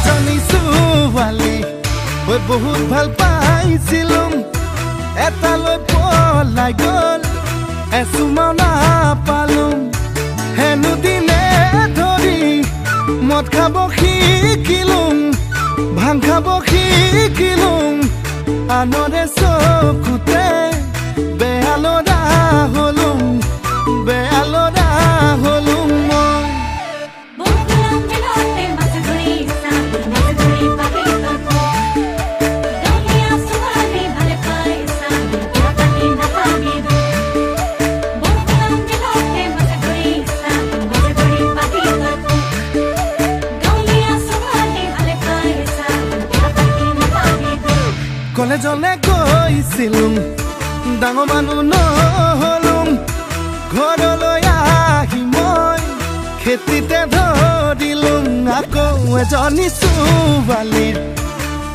এজনী ছোৱালী ঐ বহুত ভাল পাইছিলো এটালৈ পলাই গ'ল এচুমাও নাপালো হেনো দিনে ধৰি মদ খাব শিকিলো ভাং খাব শিকিলো আনৰে চকুতে বেয়া ল'ৰা হলো বেয়া ল'ৰা হলো কলেজলে গৈছিলো ডাঙৰ মানুহ নহলো ঘৰলৈ আহি মই খেতিতে ধৰিলো আকৌ এজনী ছোৱালীৰ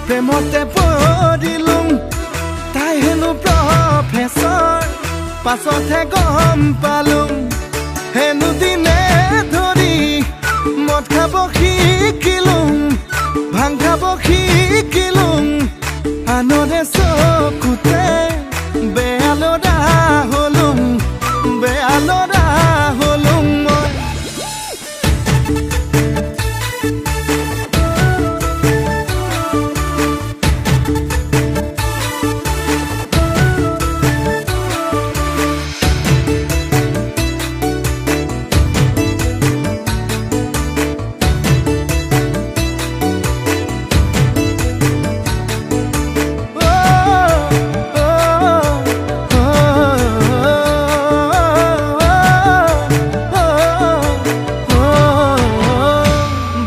প্ৰেমতে পৰিলো তাই হেনো প্ৰফেচৰ পাছতহে গম পালো হেনো দিনে ধৰি মদ খাব শিকিলো ভাং খাব শিকিলো আনৰে চকুতে বেয়া ল'ৰা হলো বেয়া ল'ৰা হলো মই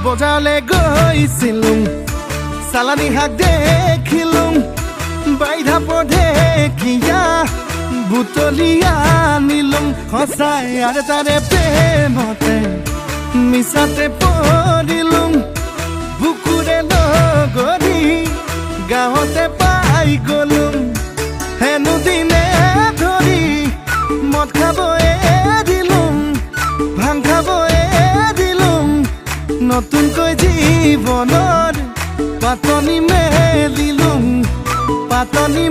বজাৰলে গৈছিলো চালানী শাক দেখিলো বাইধা পধে কিয়া বুটলিয়া আনিলো সঁচাই আৰু তাৰে প্ৰেমতে মিছাতে পৰিলো বুকুৰে লগৰি গাঁৱতে পাই গলো হেনো দিনে ধৰি মদ খাব এৰিলো ভাং খাব এৰিলো নতুনকৈ জীৱনৰ পাতনি মেলিলো পাতনি